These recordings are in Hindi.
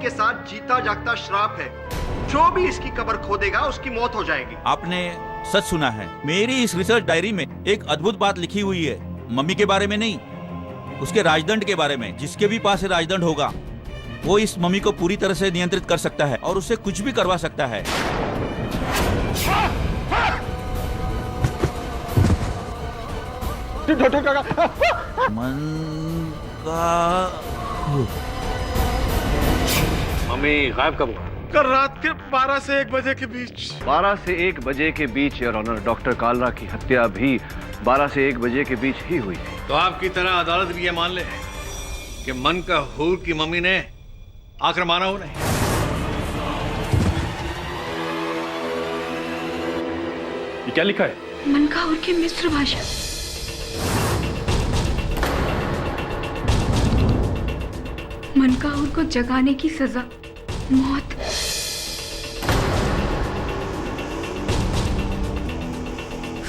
के साथ जीता जागता श्राप है। जो भी इसकी कब्र खोदेगा उसकी मौत हो जाएगी। आपने सच सुना है। मेरी इस रिसर्च डायरी में एक अद्भुत बात लिखी हुई है, मम्मी के बारे में नहीं, उसके राजदंड के बारे में। जिसके भी पास राजदंड होगा वो इस मम्मी को पूरी तरह से नियंत्रित कर सकता है और उससे कुछ भी करवा सकता है। मन का मम्मी गायब कब हुआ? कल रात के 12 से 1 बजे के बीच। 12 से 1 बजे के बीच योर ऑनर, डॉक्टर कालरा की हत्या भी 12 से 1 बजे के बीच ही हुई थी। तो आपकी तरह अदालत भी ये मान ले कि मन का हूर की मम्मी ने आकर मारा उन्हें। ये क्या लिखा है? मन का हूर की मिस्र भाषा। मन का हूर को जगाने की सजा मौत।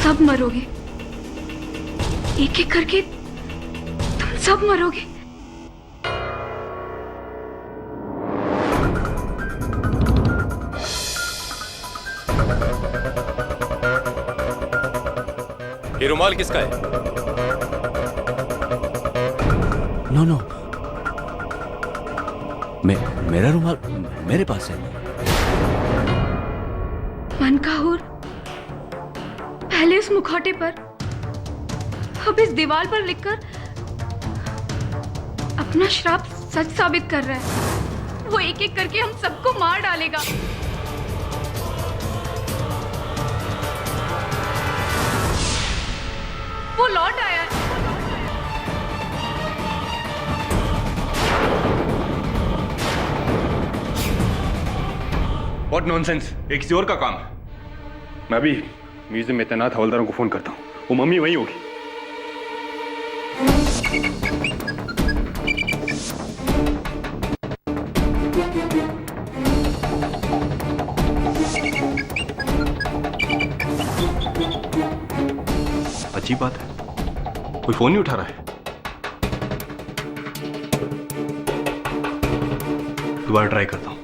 सब मरोगे, एक एक करके तुम सब मरोगे। ये रुमाल किसका है? नो, मेरा रुमाल मेरे पास है। मन का हूर पहले उस मुखौटे पर, अब इस दीवार पर लिखकर अपना श्राप सच साबित कर रहा है। वो एक एक करके हम सबको मार डालेगा। वो लौट आया है। What nonsense! एक किसी और का काम है। मैं अभी म्यूजियम में तैनात हवलदारों को फोन करता हूँ, वो मम्मी वहीं होगी। अजीब बात है, कोई फोन नहीं उठा रहा है। दोबारा ट्राई करता हूँ।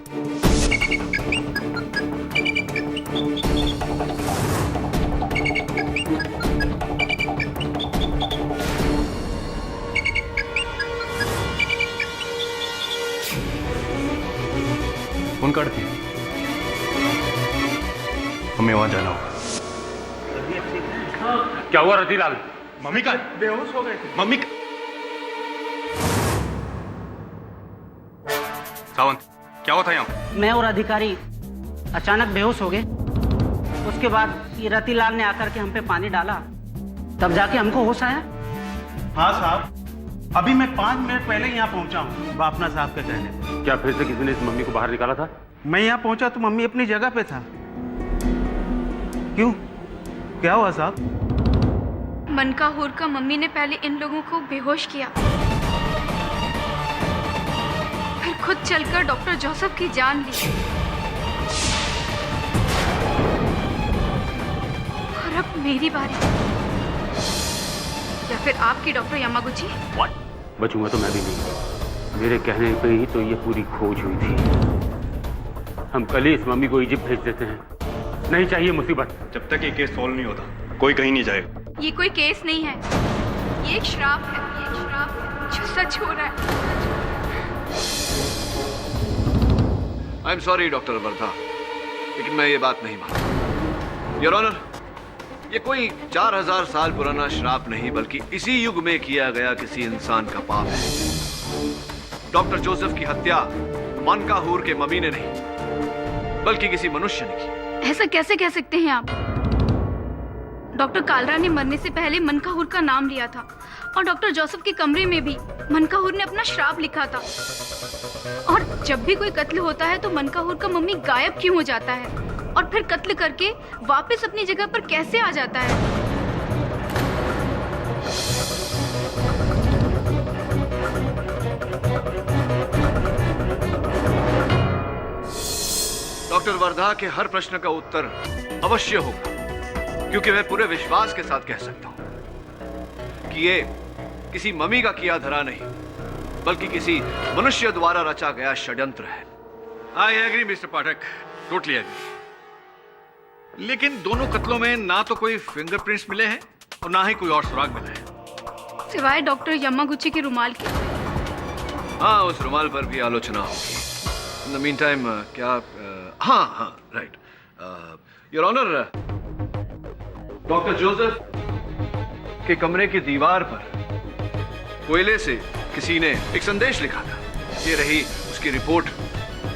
फोन काट दिया। हमें वहां जाना होगा। क्या हुआ रतिलाल? मम्मी का बेहोश हो गए थे। मम्मी का... सावंत, क्या हुआ था यहाँ? मैं और अधिकारी अचानक बेहोश हो गए। उसके बाद ये रतिलाल ने आकर के हम पे पानी डाला, तब जाके हमको होश आया। हाँ साहब, अभी मैं 5 मिनट पहले यहाँ पहुँचा हूँ बापना साहब के कहने पे। क्या फिर से किसी ने इस मम्मी को बाहर निकाला था? मैं यहाँ पहुँचा तो मम्मी अपनी जगह पे था। क्यों, क्या हुआ साहब? मन का हूर का मम्मी ने पहले इन लोगों को बेहोश किया, फिर खुद चलकर डॉक्टर जोसेफ की जान ली, और अब मेरी बारी, या फिर आपकी डॉक्टर यामागुची। बचूंगा तो मैं भी नहीं। मेरे कहने पे ही तो ये पूरी खोज हुई थी। हम कल ही इस मम्मी को इजिप्ट भेज देते हैं। नहीं चाहिए मुसीबत। जब तक ये केस सॉल्व नहीं होता कोई कहीं नहीं जाएगा। ये कोई केस नहीं है, ये एक श्राप है, ये एक श्राप है जो सच हो रहा है। I am sorry doctor Wardha, लेकिन मैं ये बात नहीं मानता। योर ऑनर, ये कोई 4000 साल पुराना श्राप नहीं, बल्कि इसी युग में किया गया किसी इंसान का पाप है। डॉक्टर जोसेफ की हत्या मन का हूर के मम्मी ने नहीं, बल्कि किसी मनुष्य ने की। ऐसा कैसे कह सकते हैं आप? डॉक्टर कालरा ने मरने से पहले मनकाहूर का नाम लिया था, और डॉक्टर जोसेफ के कमरे में भी मनकाहूर ने अपना श्राप लिखा था। और जब भी कोई कत्ल होता है तो मनकाहूर का मम्मी गायब क्यों हो जाता है, और फिर कत्ल करके वापस अपनी जगह पर कैसे आ जाता है? डॉक्टर वर्धा के हर प्रश्न का उत्तर अवश्य होगा, क्योंकि मैं पूरे विश्वास के साथ कह सकता हूं कि ये किसी मम्मी का किया धरा नहीं, बल्कि किसी मनुष्य द्वारा रचा गया षड्यंत्र है। I agree mister Pathak, totally agree. लेकिन दोनों कत्लों में ना तो कोई फिंगरप्रिंट्स मिले हैं और ना ही कोई और सुराग मिला है, सिवाय डॉक्टर यमागुची के रुमाल के। हाँ, उस रुमाल पर भी आलोचना होगी। इन द मीन टाइम क्या हाँ right your honour, doctor Joseph के कमरे की दीवार पर कोयले से किसी ने एक संदेश लिखा था। ये रही उसकी रिपोर्ट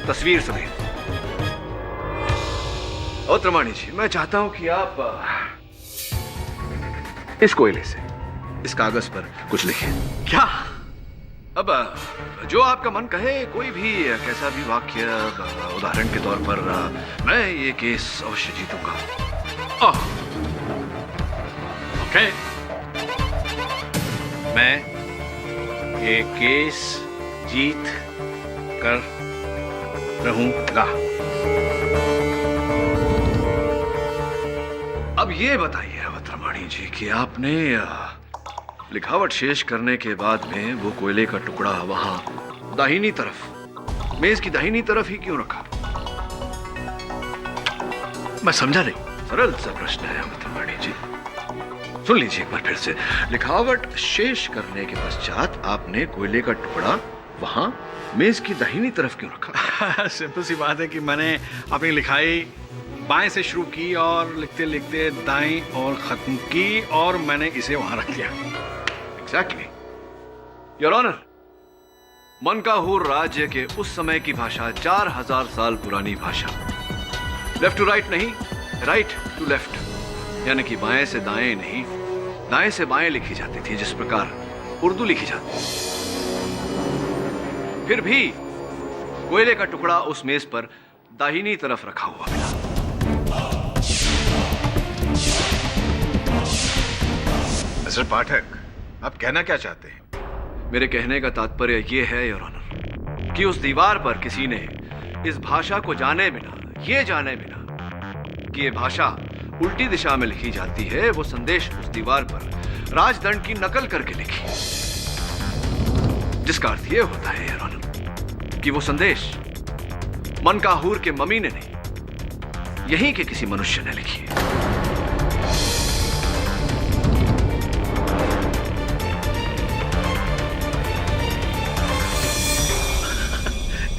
तस्वीर समेत। और त्रमाणी जी, मैं चाहता हूं कि आप इस कोयले से इस कागज पर कुछ लिखें। क्या? अब जो आपका मन कहे, कोई भी कैसा भी वाक्य, उदाहरण के तौर पर मैं ये केस अवश्य जीतूंगा। ओके, मैं ये केस जीत कर रहूंगा। अब ये बताइए अवत्रमाणी जी कि आपने लिखावट शेष करने के बाद में वो कोयले का टुकड़ा वहां दाहिनी तरफ, मेज की दाहिनी तरफ ही क्यों रखा? मैं समझा नहीं। सरल सा प्रश्न है अवत्रमाणी जी, सुन लीजिए एक बार फिर से। लिखावट शेष करने के पश्चात आपने कोयले का टुकड़ा वहां मेज की दाहिनी तरफ क्यों रखा? सिंपल सी बात है कि मैंने अपनी लिखाई बाएं से शुरू की और लिखते लिखते दाएं और खत्म की और मैंने इसे वहां रख दिया। एग्जैक्टली योर ऑनर, मनकाहूर राज्य के उस समय की भाषा 4000 साल पुरानी भाषा, लेफ्ट टू राइट नहीं, राइट टू लेफ्ट, यानी कि बाएं से दाएं नहीं, दाएं से बाएं लिखी जाती थी, जिस प्रकार उर्दू लिखी जाती है। फिर भी कोयले का टुकड़ा उस मेज पर दाहिनी तरफ रखा हुआ मिला। मिस्टर पाठक, आप कहना क्या चाहते हैं? मेरे कहने का तात्पर्य यह है योर ऑनर कि उस दीवार पर किसी ने इस भाषा को जाने बिना, ये जाने बिना कि ये भाषा उल्टी दिशा में लिखी जाती है, वो संदेश उस दीवार पर राजदंड की नकल करके लिखी, जिसका अर्थ यह होता है योर ऑनर कि वो संदेश मनकाहूर के मम्मी ने नहीं, यहीं के किसी मनुष्य ने लिखी है।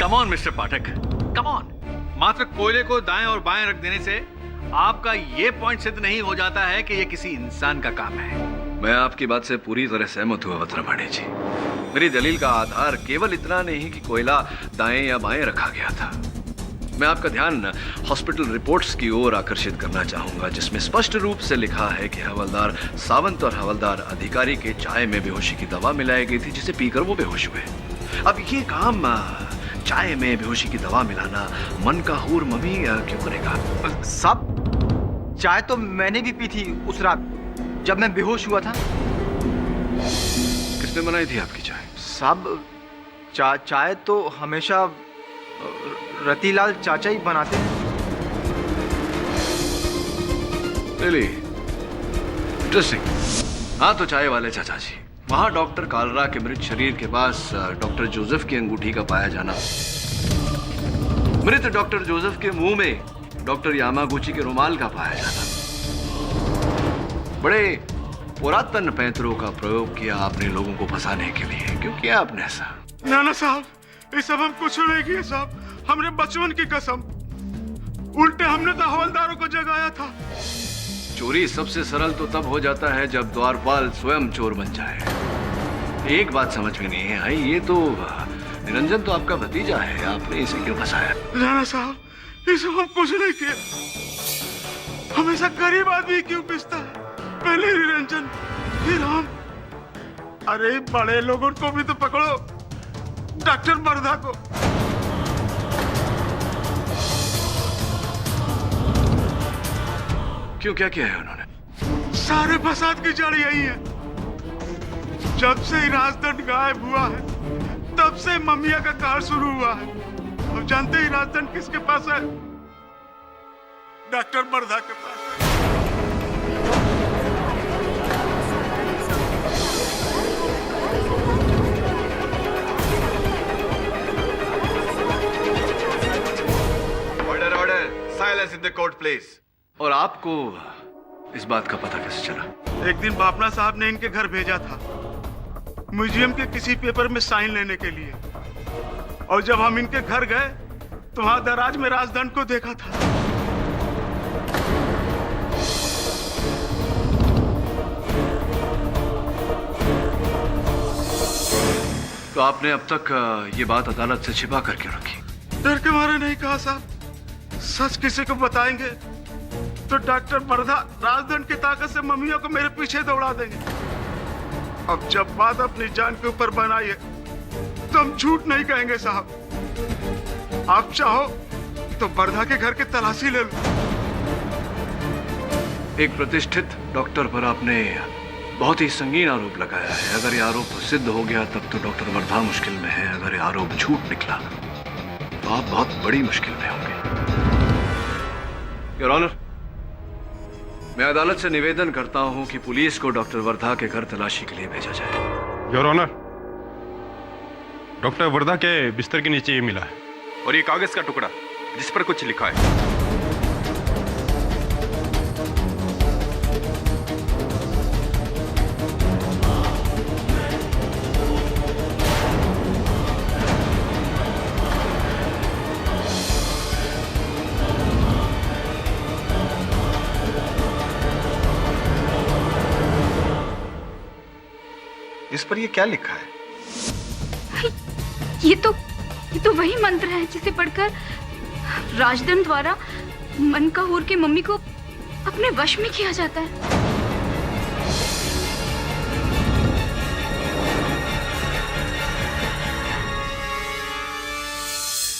Come on mister Pathak, come on. मात्र कोयले को दाएं और बाएं रख देने से आपका यह पॉइंट सिद्ध नहीं हो जाता है कि यह किसी इंसान का काम है। मैं आपकी बात से पूरी तरह सहमत हुआ अवत्रमाणी जी। मेरी दलील का आधार केवल इतना नहीं कि कोयला दाएं या बाएं रखा गया था। मैं आपका ध्यान हॉस्पिटल रिपोर्ट्स की ओर आकर्षित करना चाहूंगा, जिसमें स्पष्ट रूप से लिखा है कि हवलदार सावंत और हवलदार अधिकारी के चाय में बेहोशी की दवा मिलाई गई थी, जिसे पीकर वो बेहोश हुए। अब ये काम चाय में बेहोशी की दवा मिलाना मनकाहूर मम्मी क्यों करेगा? साहब, चाय तो मैंने भी पी थी उस रात जब मैं बेहोश हुआ था। किसने बनाई थी आपकी चाय? साहब, चाय तो हमेशा रतीलाल चाचा ही बनाते हैं। Really? Interesting. हाँ, तो चाय वाले चाचा जी, वहां डॉक्टर कालरा के मृत शरीर के पास डॉक्टर जोसेफ की अंगूठी का पाया जाना, मृत डॉक्टर जोसेफ के मुंह में डॉक्टर यामागुची के रुमाल का पाया जाना, बड़े पुरातन पैंतरों का प्रयोग किया आपने लोगों को फंसाने के लिए। क्यों किया आपने ऐसा? नाना साहब, ये सब हम कुछ नहीं किए साहब, हमने बचपन की कसम। उल्टे हमने तो हवलदारों को जगाया था। चोरी सबसे सरल तो तब हो जाता है जब द्वारपाल स्वयं चोर बन जाए। एक बात समझ में नहीं आई, ये तो निरंजन तो आपका भतीजा है, आपने इसे क्यों फंसाया? नाना साहब, ये सब हम कुछ नहीं किए। हमेशा गरीब आदमी क्यों पिसता है? पहले निरंजन, फिर हम। अरे बड़े लोगों को भी तो पकड़ो, डॉक्टर बरधा को। क्यों, क्या किया है उन्होंने? सारे फसाद की जड़ यही है। जब से राजदंड गायब हुआ है, तब से ममिया का कार शुरू हुआ है। अब जानते ही राजदंड किसके पास है? डॉक्टर बरधा के पास। Court please. और आपको इस बात का पता कैसे चला? एक दिन बापना साहब ने इनके घर भेजा था म्यूजियम के किसी पेपर में साइन लेने के लिए, और जब हम इनके घर गए तो वहां दराज में राजदंड को देखा था। तो आपने अब तक ये बात अदालत से छिपा करके रखी? डर के मारे नहीं कहा साहब, सच किसी को बताएंगे तो डॉक्टर वर्धा राजदंड की ताकत से मम्मियों को मेरे पीछे दौड़ा देंगे। अब जब बात अपनी जान के ऊपर बनाई है तो हम झूठ नहीं कहेंगे साहब। आप चाहो तो वर्धा के घर की तलाशी ले लो। एक प्रतिष्ठित डॉक्टर पर आपने बहुत ही संगीन आरोप लगाया है। अगर ये आरोप सिद्ध हो गया तब तो डॉक्टर वर्धा मुश्किल में है। अगर ये आरोप झूठ निकला तो आप बहुत बड़ी मुश्किल में होंगे। योर ऑनर, मैं अदालत से निवेदन करता हूं कि पुलिस को डॉक्टर वर्धा के घर तलाशी के लिए भेजा जाए। योर ऑनर, डॉक्टर वर्धा के बिस्तर के नीचे ये मिला है, और ये कागज का टुकड़ा जिस पर कुछ लिखा है। इस पर ये क्या लिखा है? ये तो वही मंत्र है जिसे पढ़कर राजदंड द्वारा मनकाहूर की मम्मी को अपने वश में किया जाता है।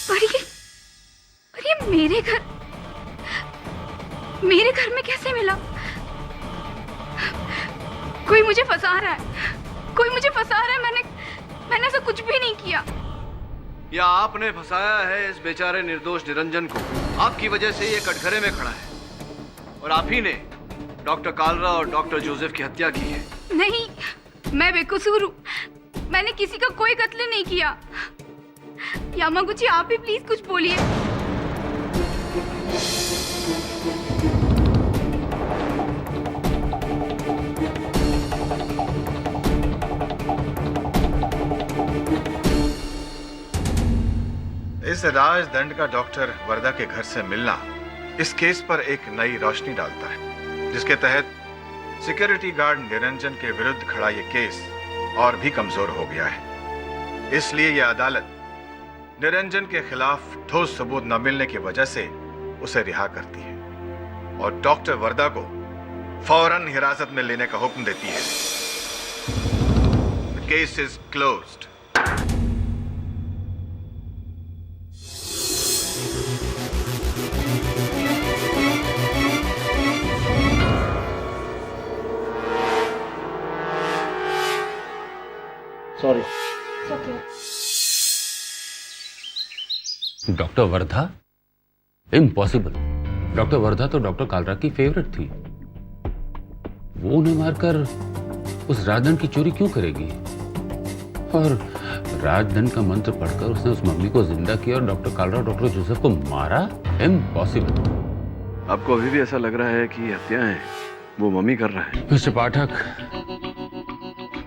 पर ये मेरे घर में कैसे मिला? कोई मुझे फंसा रहा है, कोई मुझे फंसा रहा है। मैंने ऐसा कुछ भी नहीं किया। या आपने फंसाया है इस बेचारे निर्दोष निरंजन को। आपकी वजह से ये कटघरे में खड़ा है और आप ही ने डॉक्टर कालरा और डॉक्टर जोसेफ की हत्या की है। नहीं, मैं बेकसूर हूँ। मैंने किसी का कोई कत्ल नहीं किया। यामागुची, आप ही प्लीज कुछ बोलिए। इस राजदंड का डॉक्टर वर्धा के घर से मिलना इस केस पर एक नई रोशनी डालता है, जिसके तहत सिक्योरिटी गार्ड निरंजन के विरुद्ध खड़ा ये केस और भी कमजोर हो गया है। इसलिए यह अदालत निरंजन के खिलाफ ठोस सबूत न मिलने की वजह से उसे रिहा करती है और डॉक्टर वर्धा को फौरन हिरासत में लेने का हुक्म देती है। The case is closed. Sorry. Doctor Wardha? Impossible. Doctor Wardha तो डॉक्टर कालरा की फेवरेट थी। वो उन्हें मारकर उस राजदंड की चोरी क्यों करेगी? और राजदंड का मंत्र पढ़कर उसने उस मम्मी को जिंदा किया और डॉक्टर कालरा और डॉक्टर जोसेफ को मारा? इम्पॉसिबल। आपको अभी भी ऐसा लग रहा है कि हत्याएं वो मम्मी कर रहा है? मिस्टर पाठक,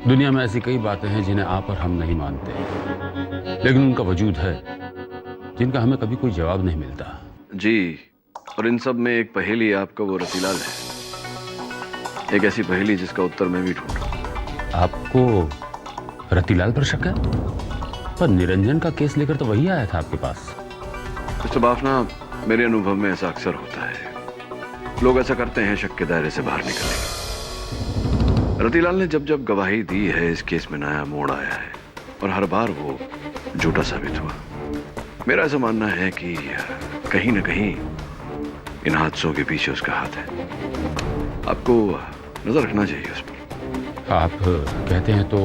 दुनिया में ऐसी कई बातें हैं जिन्हें आप और हम नहीं मानते, लेकिन उनका वजूद है जिनका हमें कभी कोई जवाब नहीं मिलता। जी, और इन सब में एक पहेली आपका वो रतीलाल है। एक ऐसी पहेली जिसका उत्तर मैं भी ढूंढ रहा हूं। आपको रतीलाल पर शक है? पर निरंजन का केस लेकर तो वही आया था आपके पास। मिस्टर बाफना, मेरे अनुभव में ऐसा अक्सर होता है। लोग ऐसा करते हैं शक के दायरे से बाहर निकलने के। रतीलाल ने जब जब गवाही दी है इस केस में नया मोड़ आया है और हर बार वो झूठा साबित हुआ। मेरा ऐसा मानना है कि कहीं ना कहीं इन हादसों के पीछे उसका हाथ है। आपको नजर रखना चाहिए उस पर। आप कहते हैं तो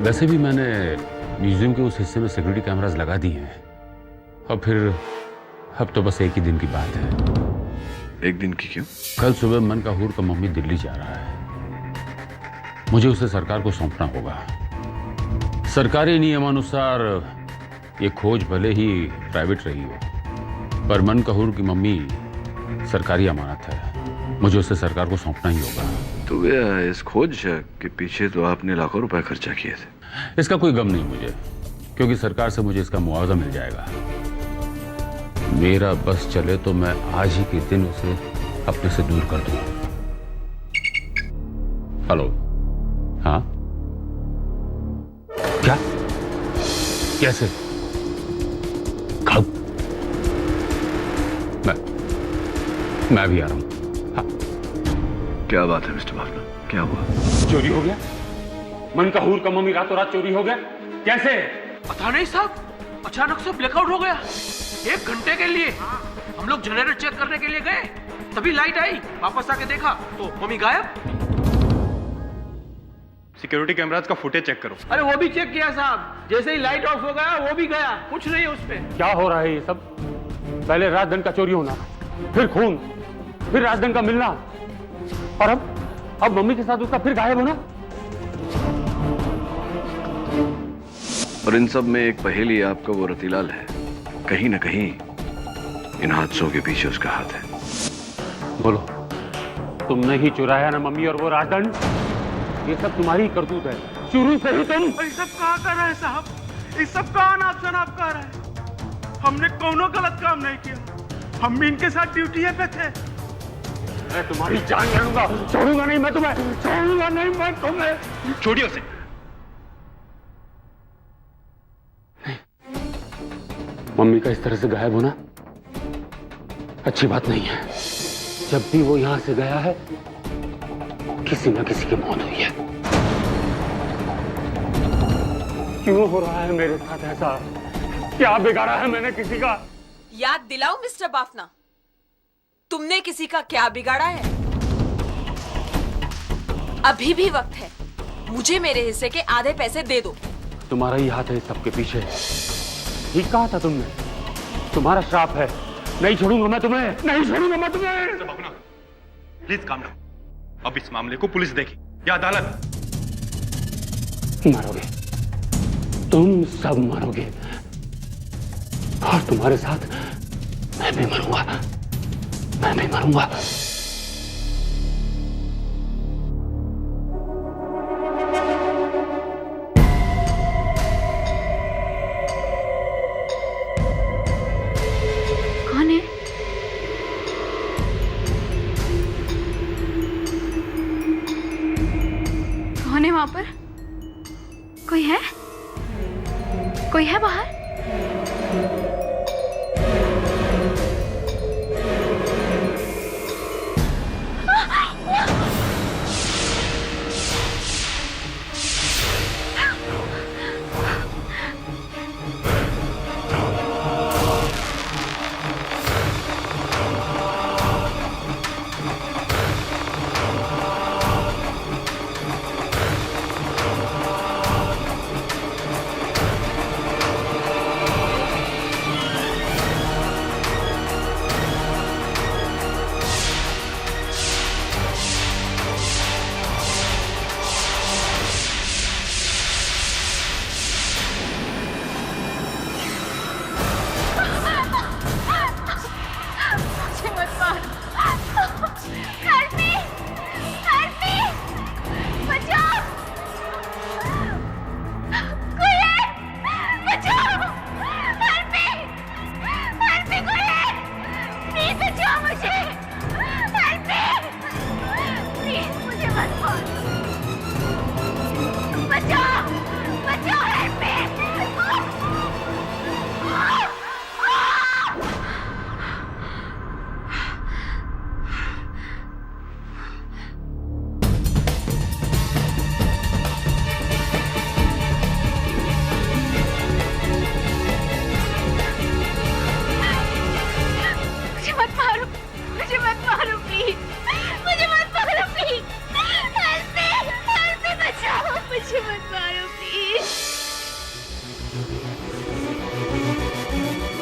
वैसे भी मैंने म्यूजियम के उस हिस्से में सिक्योरिटी कैमरास लगा दिए हैं और फिर अब तो बस एक ही दिन की बात है। एक दिन की क्यों? कल सुबह मनकाहूर का मम्मी दिल्ली जा रहा है। मुझे उसे सरकार को सौंपना होगा। सरकारी नियमानुसार ये खोज भले ही प्राइवेट रही हो, पर मन कपूर की मम्मी सरकारी अमानत है, मुझे उसे सरकार को सौंपना ही होगा। तो गया इस खोज के पीछे तो आपने लाखों रुपए खर्चा किए थे। इसका कोई गम नहीं मुझे, क्योंकि सरकार से मुझे इसका मुआवजा मिल जाएगा। मेरा बस चले तो मैं आज ही के दिन उसे अपने से दूर कर दूं। हेलो, हाँ, क्या, कैसे, कब? मैं भी आ रहा हूं। हाँ। क्या बात है मिस्टर बाफना, क्या हुआ? चोरी हो गया? मन कपूर का मम्मी रातों रात चोरी हो गया? कैसे? पता नहीं साहब, अचानक से ब्लैकआउट हो गया। 1 घंटे के लिए हम लोग जनरेटर चेक करने के लिए गए, तभी लाइट आई, वापस आके देखा तो मम्मी गायब। सिक्योरिटी कैमरास का फुटेज चेक करो। अरे वो भी चेक किया साहब, जैसे ही लाइट ऑफ हो गया वो भी गया, कुछ नहीं है उसपे। क्या हो रहा है ये सब? पहले राजधन का चोरी होना, फिर खून, फिर राजधन का मिलना, और अब मम्मी के साथ उसका फिर गायब होना। और इन सब में एक पहेली आपका वो रतिलाल है। कहीं ना कहीं इन हादसों के पीछे उसका हाथ है। बोलो, तुमने ही चुराया ना मम्मी और वो राजदंड? ये सब तुम्हारी करतूत है, शुरू से ही तुम। ये सब कहाँ कर रहे हैं साहब? ये सब कहाँ नाप शनाप कर रहे हैं? हमने कोनो गलत काम नहीं किया, हम भी इनके साथ ड्यूटी पे थे। मैं तुम्हारी जान ले लूंगा, छोड़ूंगा नहीं मैं तुम्हें, छोड़ूंगा नहीं मैं तुम्हें। छोड़िए उसे। मम्मी का इस तरह से गायब होना अच्छी बात नहीं है। जब भी वो यहां से गया है, किसी न किसी की मौत हुई है। क्यों हो रहा है मेरे साथ ऐसा? क्या बिगाड़ा है मैंने किसी का? याद दिलाओ मिस्टर बाफना, तुमने किसी का क्या बिगाड़ा है? अभी भी वक्त है, मुझे मेरे हिस्से के आधे पैसे दे दो। तुम्हारा ही हाथ है इस सबके पीछे। ठीक कहा था तुमने, तुम्हारा श्राप है। नहीं छोड़ूंगा मैं तुम्हें, नहीं छोड़ूंगा मैं तुम्हें। Please calm down. अब इस मामले को पुलिस देखे या अदालत। मरोगे, तुम सब मरोगे, और तुम्हारे साथ मैं भी मरूंगा, मैं भी मरूंगा। कौन है? कौन है वहां पर? कोई है? कोई है बाहर?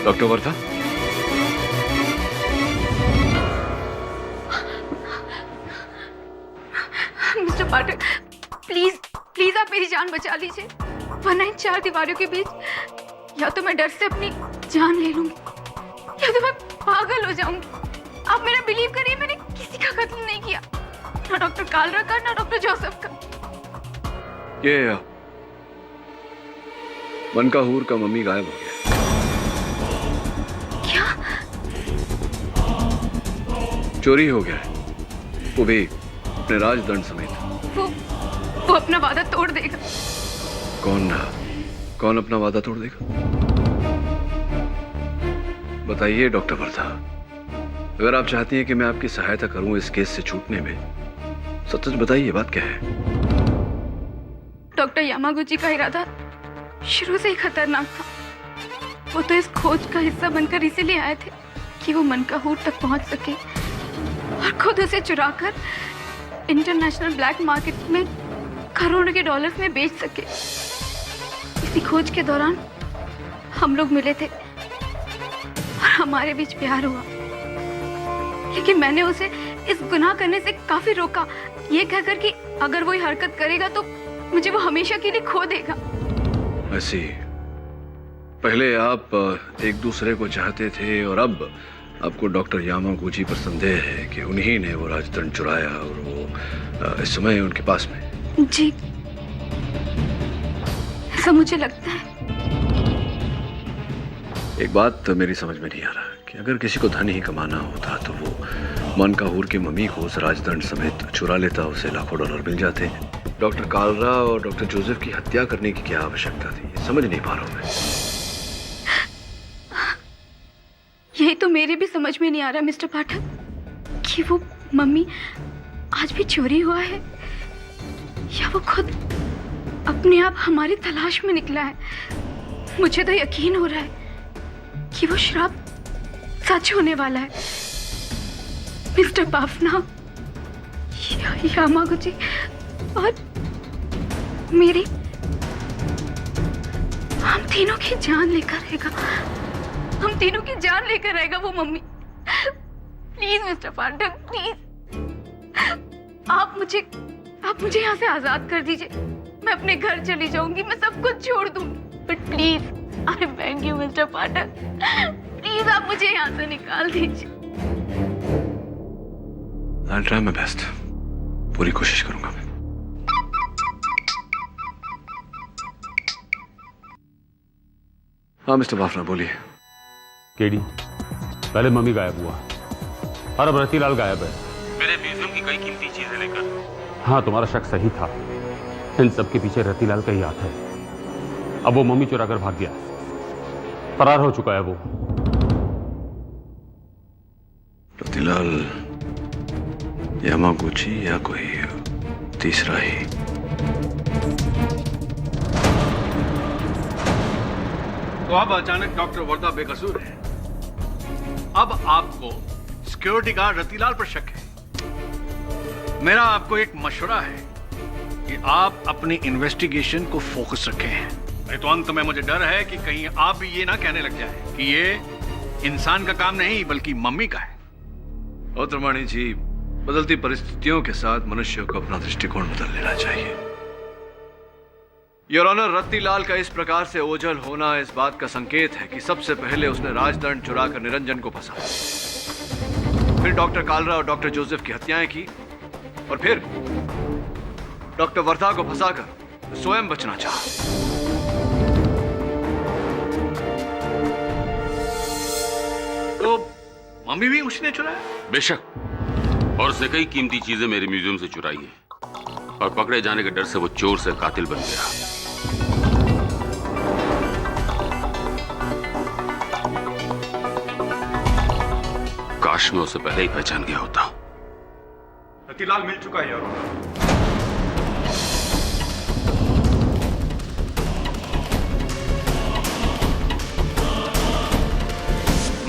Doctor Wardha, mister Pathak, please please आप मेरी जान बचा लीजिए, वरना इन 4 दीवारों के बीच या तो मैं डर से अपनी जान ले लूंगी या तो मैं पागल हो जाऊंगी। आप मेरा बिलीव करिए, मैंने किसी का कत्ल नहीं किया, ना डॉक्टर कालरा का ना डॉक्टर जोसेफ का। ये मनकाहूर का मम्मी गायब हो गया। क्या? चोरी हो गया है, वो भी अपने राजदंड समेत। वो अपना वादा तोड़ देगा। कौन अपना वादा तोड़ देगा? बताइए डॉक्टर वर्धा, अगर आप चाहती हैं कि मैं आपकी सहायता करूं इस केस से छूटने में, सच बताइए बात क्या है? डॉक्टर यामागुची का इरादा शुरू से ही खतरनाक था। वो तो इस खोज का हिस्सा बनकर इसीलिए आए थे कि वो मनकाहूर तक पहुंच सके और खुद उसे चुराकर इंटरनेशनल ब्लैक मार्केट में करोड़ों के डॉलर्स में बेच सके। इसी खोज के दौरान हम लोग मिले थे और हमारे बीच प्यार हुआ, लेकिन मैंने उसे इस गुनाह करने से काफी रोका, ये कहकर कि अगर वो ये हरकत करेगा तो मुझे वो हमेशा के लिए खो देगा। ऐसी पहले आप एक दूसरे को चाहते थे और अब आपको डॉक्टर यामागुची पर संदेह है कि उन्हीं ने वो राजदंड चुराया और वो इस समय उनके पास में। जी, ऐसा मुझे लगता है। एक बात तो मेरी समझ में नहीं आ रहा कि अगर किसी को धन ही कमाना होता तो वो मनकाहूर की मम्मी को उस राजदंड समेत चुरा लेता, उसे लाखों डॉलर मिल जाते। डॉक्टर कालरा और डॉक्टर जोसेफ की हत्या करने की क्या आवश्यकता थी, ये समझ नहीं पा रहा हूं मैं। यही तो मेरे भी समझ में नहीं आ रहा मिस्टर पाठक कि वो मम्मी आज भी चोरी हुआ है या वो खुद अपने आप हमारी तलाश में निकला है। मुझे तो यकीन हो रहा है कि वो श्राप सच होने वाला है। मिस्टर बाफना, यामागुची और मेरी, हम तीनों की जान लेकर रहेगा, हम तीनों की जान लेकर रहेगा वो mummy. Please mister Pathak, please आप मुझे यहाँ से आजाद कर दीजिए। मैं अपने घर चली जाऊंगी, मैं सब कुछ छोड़ दूंगी, but please I beg you mister Pathak, please आप मुझे यहाँ से निकाल दीजिए। I'll try my best, पूरी कोशिश करूंगा मैं। हाँ मिस्टर बाफना, बोलिए। केडी, पहले मम्मी गायब हुआ और अब रतीलाल गायब है, मेरे म्यूजियम की कई कीमती चीजें लेकर। हाँ, तुम्हारा शक सही था, इन सब के पीछे रतीलाल का ही हाथ है। अब वो मम्मी चुरा कर भाग गया, फरार हो चुका है वो। रतीलाल, यामागुची या कोई तीसरा ही? तो अब अचानक डॉक्टर वर्धा बेकसूर है। अब आपको सिक्योरिटी गार्ड रतीलाल पर शक है। मेरा आपको एक मशवरा है कि आप अपनी इन्वेस्टिगेशन को फोकस रखें। नहीं तो अंत में मुझे डर है कि कहीं आप भी ये ना कहने लग जाए कि ये इंसान का काम नहीं बल्कि मम्मी का है। औत्रमाणी जी, बदलती परिस्थितियों के साथ मनुष्य को अपना दृष्टिकोण बदल लेना चाहिए। योर ऑनर, रत्तीलाल का इस प्रकार से ओझल होना इस बात का संकेत है कि सबसे पहले उसने राजदंड चुराकर निरंजन को फंसा, फिर डॉक्टर कालरा और डॉक्टर जोसेफ की हत्याएं की और फिर डॉक्टर वर्धा को फंसाकर स्वयं बचना चाहा। तो मम्मी भी उसने चुराया? बेशक, और उसने कई कीमती चीजें मेरे म्यूजियम से चुराई हैं और पकड़े जाने के डर से वो चोर से कातिल बन गया। काश मैं उसे पहले ही पहचान गया होता। रतीलाल मिल चुका है यार।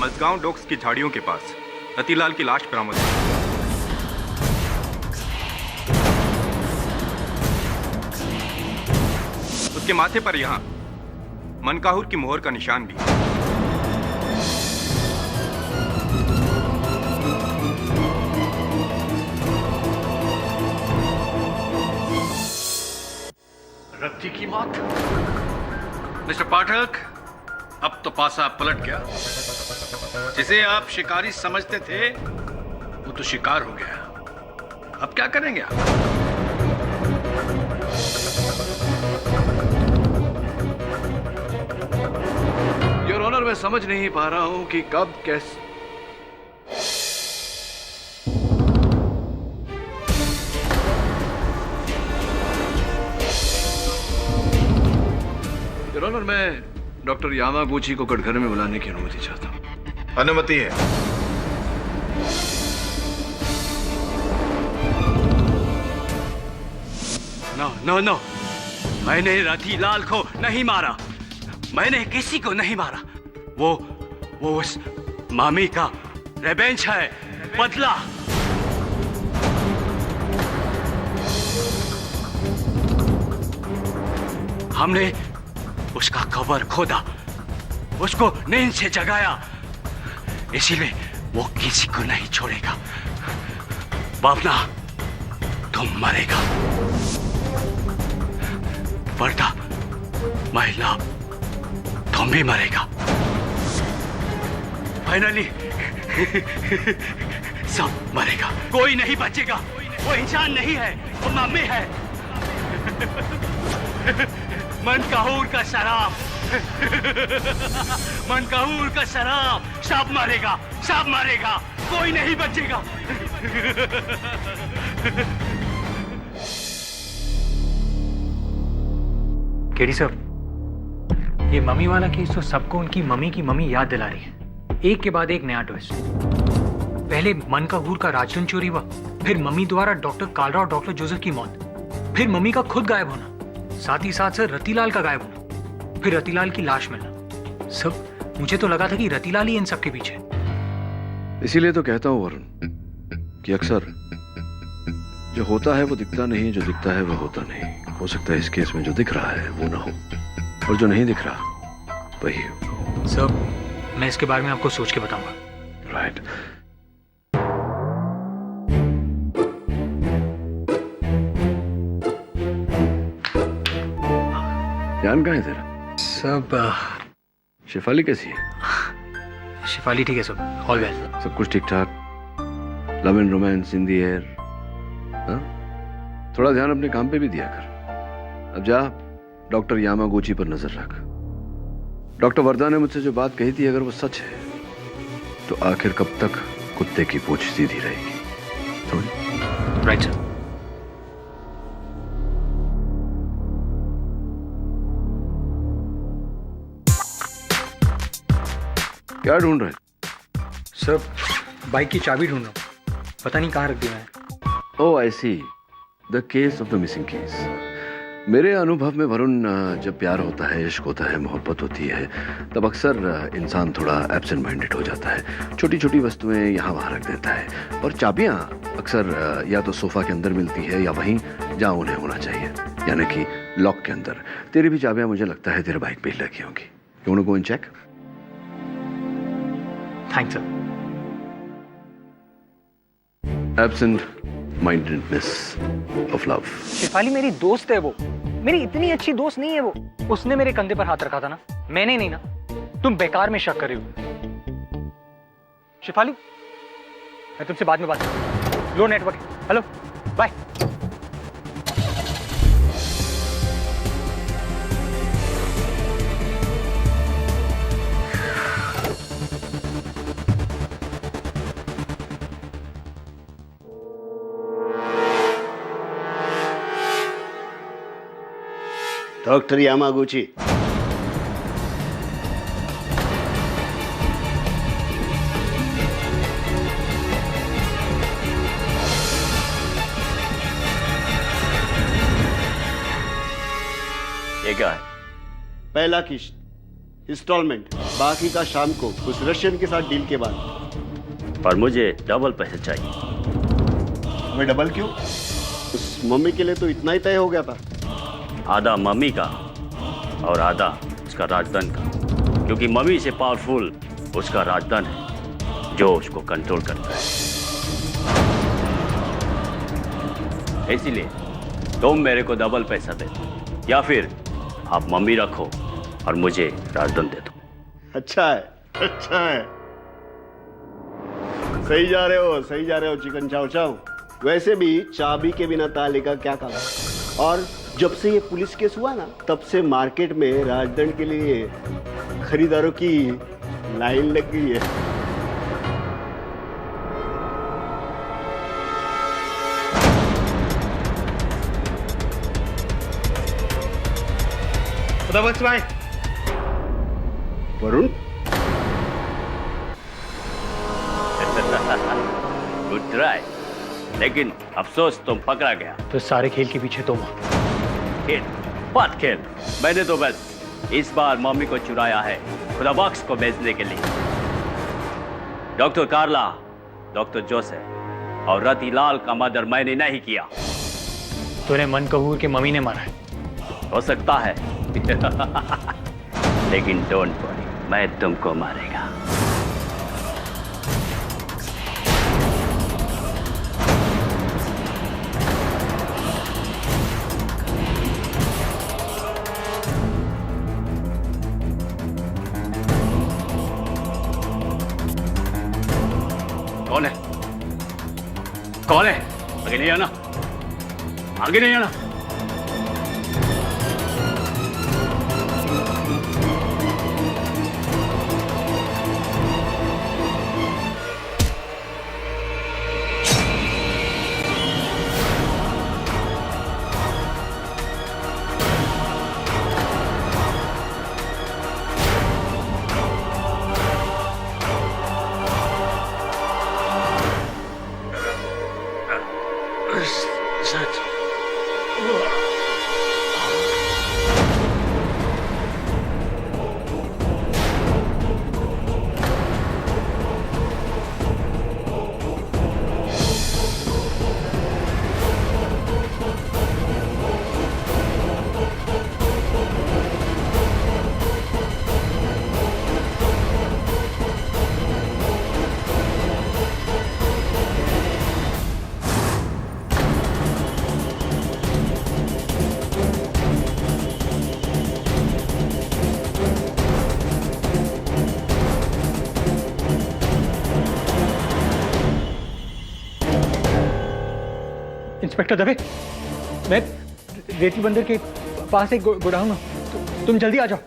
मजगांव डॉक्स की झाड़ियों के पास रतीलाल की लाश बरामद हुई। उसके माथे पर यहां मनकाहूर की मोहर का निशान भी है। रत्ती की मौत। मिस्टर पाठक, अब तो पासा पलट गया। जिसे आप शिकारी समझते थे वो तो शिकार हो गया। अब क्या करेंगे आप? योर ऑनर, मैं समझ नहीं पा रहा हूं कि कब कैसे। योर ऑनर, मैं डॉक्टर यामागुची को कटघरे में बुलाने की अनुमति चाहता हूं। अनुमति है। नो नो नो, मैंने रतिलाल को नहीं मारा, मैंने किसी को नहीं मारा। वो उस मामी का रिवेंज है, बदला। हमने उसका कबर खोदा, उसको नींद से जगाया, इसीलिए वो किसी को नहीं छोड़ेगा। बाबना, तुम मरेगा। वर्धा, महिला, तुम भी मरेगा। फाइनली सब मरेगा, कोई नहीं बचेगा। वो इंसान नहीं है, वो मम्मी है। मनकाहूर का शराब, मनकाहूर का शराब, सब मरेगा, सब मरेगा, कोई नहीं बचेगा। केडी सर, ये मम्मी वाला केस तो सबको उनकी मम्मी की मम्मी याद दिला रही है। एक के बाद एक नया ट्विस्ट। पहले मनकाहूर का राजधन चोरी हुआ, फिर मम्मी द्वारा डॉक्टर कालरा और डॉक्टर जोसेफ की मौत, फिर मम्मी का खुद गायब होना, साथ ही साथ सर रतिलाल का गायब होना, फिर रतिलाल की लाश मिलना। सब मुझे तो लगा था कि रतिलाल ही इन सब के पीछे। इसीलिए तो कहता हूं वरुण कि अक्सर जो होता है वो दिखता नहीं, जो दिखता है वो होता नहीं। हो सकता है इस केस में जो दिख रहा है वो ना हो, और जो नहीं दिख रहा वही हो। सर, मैं इसके बारे में आपको सोच के बताऊंगा। राइट। ध्यान कहाँ है तेरा? सब शेफाली कैसी है? शेफाली ठीक है सब, ऑल वेल। सब कुछ ठीक ठाक? Love and romance in the air? थोड़ा ध्यान अपने काम पे भी दिया कर। अब जा डॉक्टर यामागुची पर नजर रख। डॉक्टर वर्धा ने मुझसे जो बात कही थी, अगर वो सच है तो आखिर कब तक कुत्ते की पूंछ सीधी रहेगी? थोड़ी। Right sir. क्या ढूंढ रहे? सर, बाइक की चाबी ढूंढ रहा हूँ, पता नहीं कहाँ रख दिया है। Oh I see, the case of the missing case. मेरे अनुभव में वरुण, जब प्यार होता है, इश्क होता है, मोहब्बत होती है, तब अक्सर इंसान थोड़ा एब्सेंट माइंडेड हो जाता है। छोटी छोटी वस्तुएं यहाँ वहाँ रख देता है, और चाबियाँ अक्सर या तो सोफा के अंदर मिलती है या वहीं जहाँ उन्हें होना चाहिए, यानी कि लॉक के अंदर। तेरी भी चाबियाँ मुझे लगता है तेरे बाइक पे ही लगी होंगी। You want to go and check? Thanks sir. Absent mindedness of love. Shefali मेरी दोस्त है, वो मेरी इतनी अच्छी दोस्त नहीं है वो। उसने मेरे कंधे पर हाथ रखा था ना, मैंने नहीं ना। तुम बेकार में शक कर रही हो। शेफाली, मैं तुमसे बाद में बात करूं। Low network. Hello, bye. Doctor Yamaguchi, ये क्या है? पहला किस्त इंस्टॉलमेंट, बाकी का शाम को उस रशियन के साथ डील के बाद। पर मुझे डबल पैसे चाहिए। हमें डबल क्यों? उस मम्मी के लिए तो इतना ही तय हो गया था। आधा मम्मी का और आधा उसका राजधन का, क्योंकि मम्मी से पावरफुल उसका राजधन है जो उसको कंट्रोल करता है। इसीलिए तुम मेरे को डबल पैसा दे, या फिर आप मम्मी रखो और मुझे राजधन दे दो। अच्छा है, अच्छा है। सही जा रहे हो चिकन चाव चाव। वैसे भी चाबी के बिना ताले का क्या काम। और जब से ये पुलिस केस हुआ ना, तब से मार्केट में राजदंड के लिए खरीदारों की लाइन लग गई है। भाई वरुण, गुड ट्राई, लेकिन अफसोस तुम पकड़ा गया। तो सारे खेल के पीछे तुम। खेल बात खेल, मैंने तो बस इस बार मम्मी को चुराया है खुदा बॉक्स को बेचने के लिए। डॉक्टर कार्ला, डॉक्टर जोसेफ और रतिलाल का मर्डर मैंने नहीं किया। तूने मनकहूर के मम्मी ने मारा है। हो सकता है लेकिन डोंट वरी, मैं तुमको मारेगा। कौन है? कौन है? आगे नहीं आना, आगे नहीं आना। इंस्पेक्टर दवे, मैं रेती बंदर के पास एक गोडाउन हूं, तुम जल्दी आ जाओ।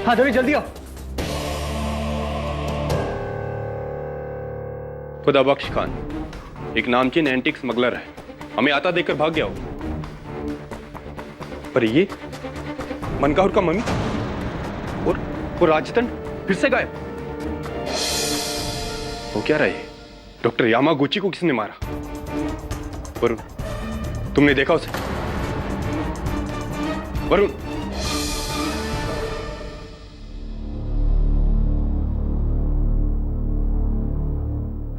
हाँ दवे, जल्दी आओ। खुदा बख्श खान एक नामचीन एंटिक स्मगलर है, हमें आता देखकर भाग गया हो। पर ये मनकाहुर का मम्मी और वो राजदंड फिर से गायब। वो क्या रहा है? डॉक्टर यामागुची को किसने मारा? वरुण, तुमने देखा उसे? वरुण,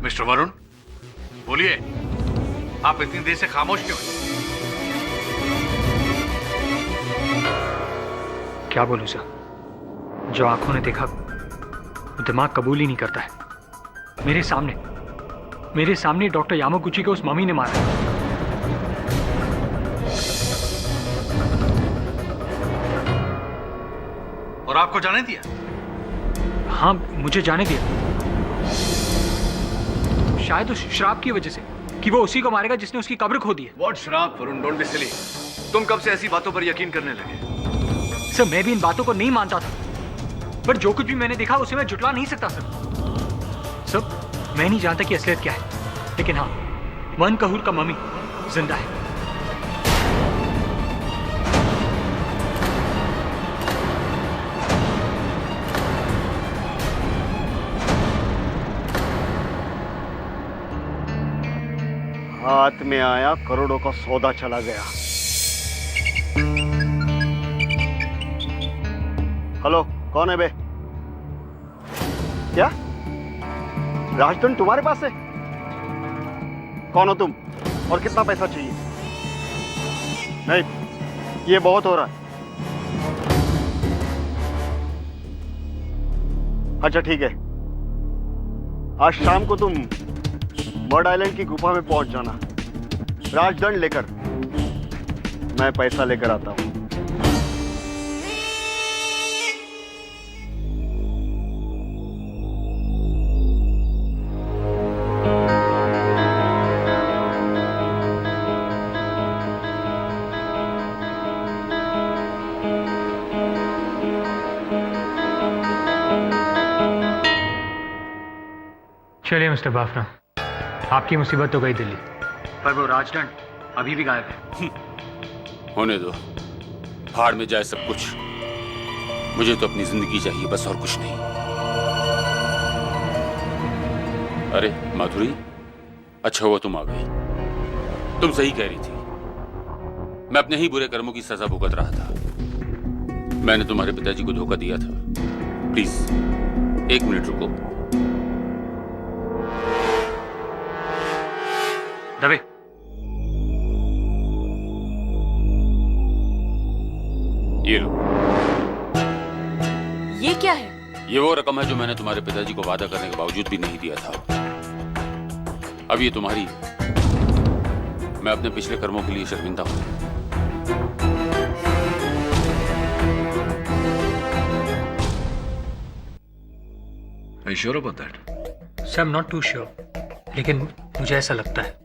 मिस्टर वरुण, बोलिए, आप इतनी देर से खामोश क्यों हैं? क्या बोलूं सर, जो आंखों ने देखा वो दिमाग कबूल ही नहीं करता है। मेरे सामने डॉक्टर यामागुची को उस मम्मी ने मारा। और आपको जाने दिया? हाँ, मुझे जाने दिया। शायद उस श्राप की वजह से कि वो उसी को मारेगा जिसने उसकी कब्र खो दी है। What श्राप वरुण? Don't be silly. तुम कब से ऐसी बातों पर यकीन करने लगे? सर, मैं भी इन बातों को नहीं मानता था, पर जो कुछ भी मैंने देखा उसे मैं जुटला नहीं सकता सर। सर, मैं नहीं जानता कि असलियत क्या है, लेकिन हाँ, मनकहूर का मम्मी जिंदा है। हाथ में आया करोड़ों का सौदा चला गया। हेलो, कौन है बे? क्या राजदंड तुम्हारे पास है? कौन हो तुम और कितना पैसा चाहिए? नहीं, ये बहुत हो रहा है। अच्छा ठीक है, आज शाम को तुम बर्ड आइलैंड की गुफा में पहुंच जाना, राजदंड लेकर। मैं पैसा लेकर आता हूं। चलिए मिस्टर बाफना, आपकी मुसीबत तो गई दिल्ली, पर वो राजदंड अभी भी गायब है। होने दो, भाड़ में जाए सब कुछ। मुझे तो अपनी जिंदगी चाहिए, बस और कुछ नहीं। अरे माधुरी, अच्छा हुआ तुम आ गई। तुम सही कह रही थी, मैं अपने ही बुरे कर्मों की सजा भुगत रहा था। मैंने तुम्हारे पिताजी को धोखा दिया था। प्लीज 1 मिनट रुको। दबे। ये लो। ये क्या है? ये वो रकम है जो मैंने तुम्हारे पिताजी को वादा करने के बावजूद भी नहीं दिया था। अब ये तुम्हारी है। मैं अपने पिछले कर्मों के लिए शर्मिंदा हूं। Are you sure about that? Sir, I'm not too sure, लेकिन मुझे ऐसा लगता है।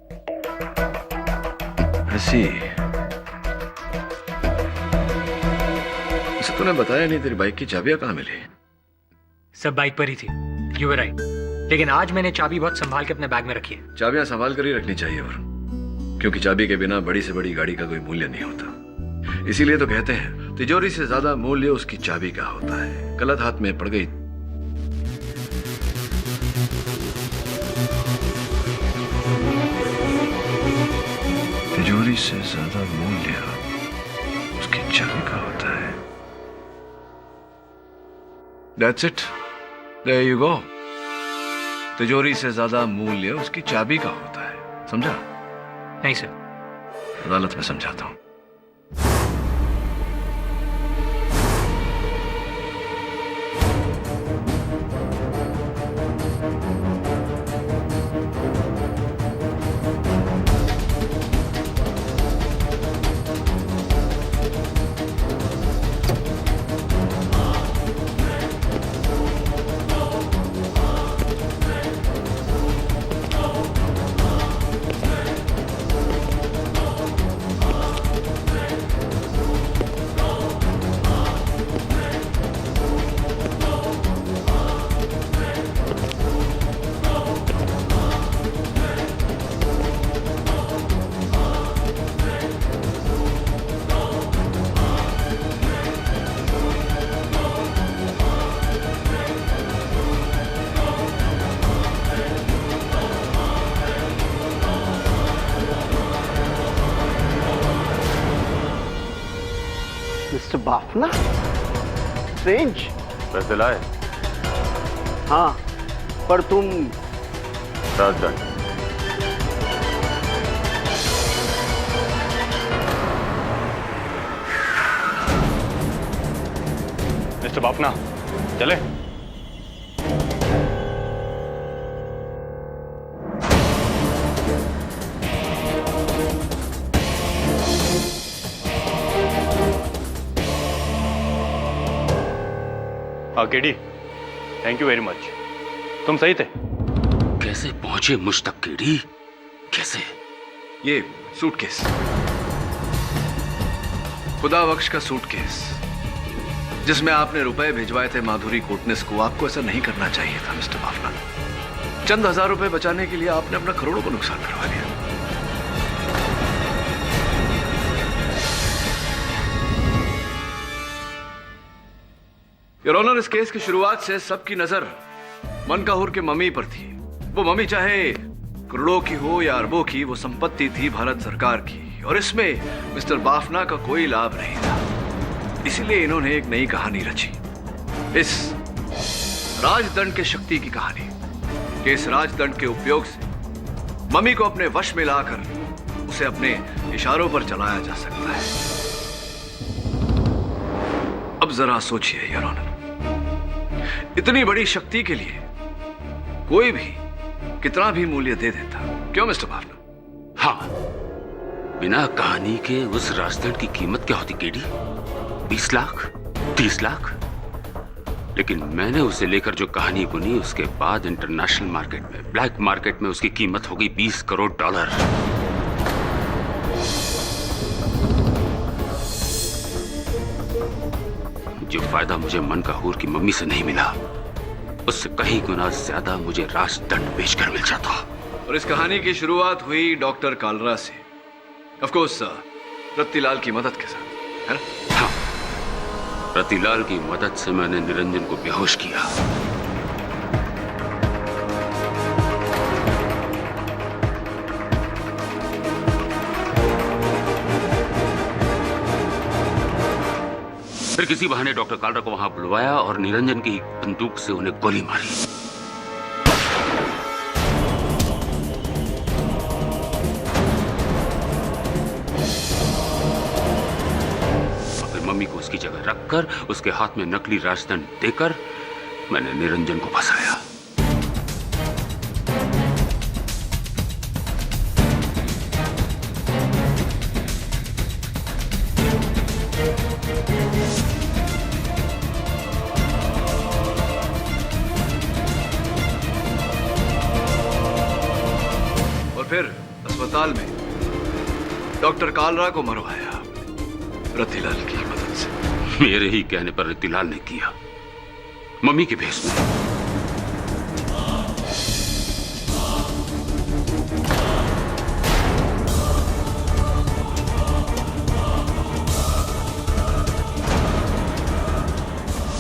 I see. इसे तूने बताया नहीं, तेरी बाइक की चाबियां कहाँ मिली? सब बाइक पर ही थी। You were right. लेकिन आज मैंने चाबी बहुत संभाल के अपने बैग में रखी है। चाबियां संभाल कर ही रखनी चाहिए वरुण, क्योंकि चाबी के बिना बड़ी से बड़ी गाड़ी का कोई मूल्य नहीं होता। इसीलिए तो कहते हैं तिजोरी से ज्यादा मूल्य उसकी चाबी का होता है। गलत हाथ में पड़ गई तिजोरी से ज्यादा मूल्य उसकी चाबी का होता है। That's it. There you go. तिजोरी से ज्यादा मूल्य उसकी चाबी का होता है। समझा? नहीं सर। अदालत में समझाता हूं। Mister Bafna, strange. पैसे लाए? हाँ, पर तुम राजदंड। मिस्टर बाफना, चले। KD, thank you very much. तुम सही थे। कैसे पहुंचे मुझ तक केडी? कैसे? ये सूटकेस, खुदा बख्श का सूटकेस, जिसमें आपने रुपए भिजवाए थे माधुरी कोटनेस को। आपको ऐसा नहीं करना चाहिए था मिस्टर बाफना। चंद हजार रुपए बचाने के लिए आपने अपना करोड़ों को नुकसान करवा लिया। योर ऑनर, इस केस की शुरुआत से सबकी नजर मनकाहुर के मम्मी पर थी। वो मम्मी चाहे करोड़ों की हो या अरबों की, वो संपत्ति थी भारत सरकार की, और इसमें मिस्टर बाफना का कोई लाभ नहीं था। इसीलिए इन्होंने एक नई कहानी रची, इस राजदंड के शक्ति की कहानी, कि इस राजदंड के उपयोग से मम्मी को अपने वश में लाकर उसे अपने इशारों पर चलाया जा सकता है। अब जरा सोचिए योर ऑनर, इतनी बड़ी शक्ति के लिए कोई भी कितना भी मूल्य दे देता। क्यों मिस्टर बाफना? हाँ, बिना कहानी के उस राजदंड की कीमत क्या होती केडी? 20 लाख, 30 लाख? लेकिन मैंने उसे लेकर जो कहानी बुनी, उसके बाद इंटरनेशनल मार्केट में, ब्लैक मार्केट में उसकी कीमत हो गई $20 करोड़। जो फायदा मुझे मनकाहुर की मम्मी से नहीं मिला, उससे कहीं गुना ज्यादा मुझे राजदंड बेचकर मिल जाता। और इस कहानी की शुरुआत हुई डॉक्टर कालरा से, ऑफ कोर्स रत्तीलाल की मदद के साथ, है ना? हाँ, रतिलाल की मदद से मैंने निरंजन को बेहोश किया। फिर किसी बहाने डॉक्टर कालरा को वहां बुलवाया और निरंजन की बंदूक से उन्हें गोली मारी। और फिर मम्मी को उसकी जगह रखकर उसके हाथ में नकली राजदंड देकर मैंने निरंजन को फंसाया। फिर अस्पताल में डॉक्टर कालरा को मरवाया रतिलाल की मदद से। मेरे ही कहने पर रतिलाल ने किया, मम्मी के भेष में।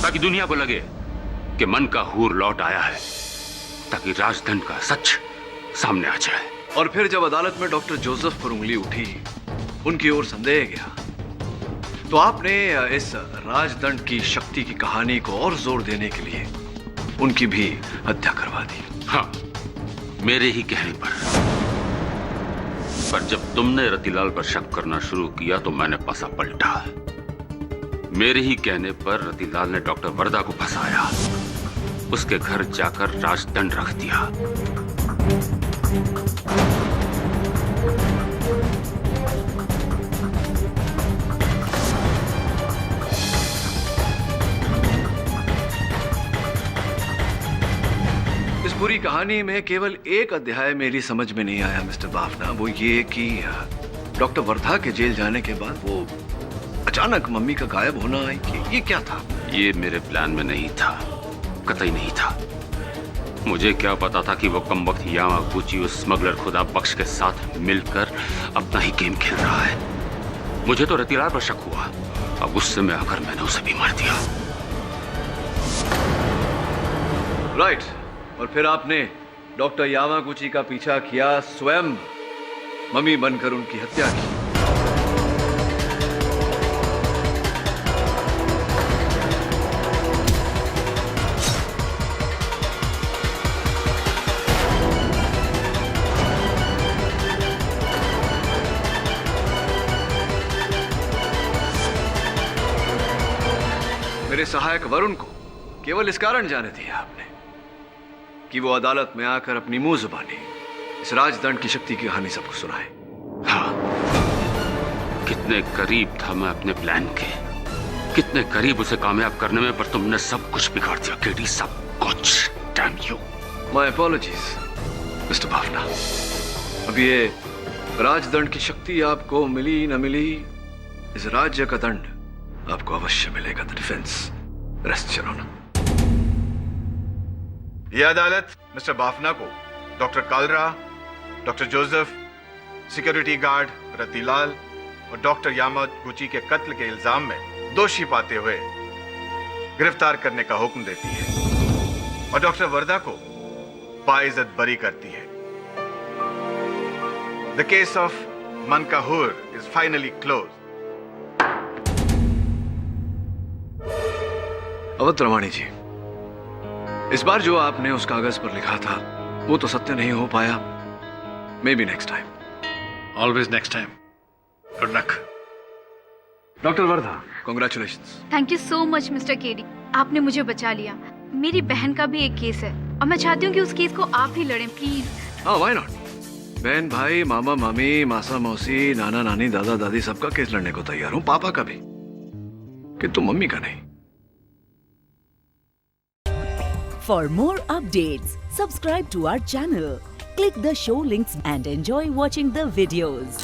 ताकि दुनिया को लगे कि मन का हूर लौट आया है, ताकि राजदंड का सच सामने आ जाए। और फिर जब अदालत में डॉक्टर जोसेफ पर उंगली उठी, उनकी ओर संदेह गया, तो आपने इस राजदंड की शक्ति की कहानी को और जोर देने के लिए उनकी भी हत्या करवा दी। हाँ, मेरे ही कहने पर जब तुमने रतिलाल पर शक करना शुरू किया तो मैंने पासा पलटा। मेरे ही कहने पर रतिलाल ने डॉक्टर वर्धा को फंसाया, उसके घर जाकर राजदंड रख दिया। इस पूरी कहानी में केवल एक अध्याय मेरी समझ में नहीं आया मिस्टर बाफना, वो ये कि डॉक्टर वर्धा के जेल जाने के बाद वो अचानक मम्मी का गायब होना, ये क्या था? ये मेरे प्लान में नहीं था, कतई नहीं था। मुझे क्या पता था कि वो कमबख्त यामागुची उस स्मगलर खुदा बख्श के साथ मिलकर अपना ही गेम खेल रहा है। मुझे तो रतिलाल पर शक हुआ, अब गुस्से में आकर मैंने उसे भी मार दिया। राइट, और फिर आपने डॉक्टर यामागुची का पीछा किया, स्वयं मम्मी बनकर उनकी हत्या की। मेरे सहायक वरुण को केवल इस कारण जाने दिया आपने कि वो अदालत में आकर अपनी मुंह जुबानी इस राजदंड की शक्ति की कहानी सबको सुनाए। हाँ, कितने करीब था मैं अपने प्लान के, कितने करीब उसे कामयाब करने में, पर तुमने सब कुछ बिगाड़ दिया केडी, सब कुछ। Damn you. My apologies mister Bafna. अब ये राजदंड की शक्ति आपको मिली न मिली, इस राज्य का दंड आपको अवश्य मिलेगा। The defence rest your honour. यह अदालत मिस्टर बाफना को doctor Kalra, doctor Joseph, security guard Ratilal और डॉक्टर यामागुची के कत्ल के इल्जाम में दोषी पाते हुए गिरफ्तार करने का हुक्म देती है और डॉक्टर वर्धा को बाइज्जत बरी करती है। द केस ऑफ मनकाहूर is finally close. Awadh Rawani ji, इस बार जो आपने उस कागज पर लिखा था वो तो सत्य नहीं हो पाया। May be next time. Always next time. Good luck. Doctor Wardha, congratulations. Thank you so much mister KD, आपने मुझे बचा लिया। मेरी बहन का भी एक केस है और मैं चाहती हूँ कि उस केस को आप ही लड़ें, प्लीज। हाँ, व्हाई नॉट। बहन भाई, मामा मामी, मासा मौसी, नाना नानी, दादा दादी, सबका केस लड़ने को तैयार हूँ, पापा का भी, किंतु मम्मी का नहीं। For more updates, subscribe to our channel, click the show links and enjoy watching the videos.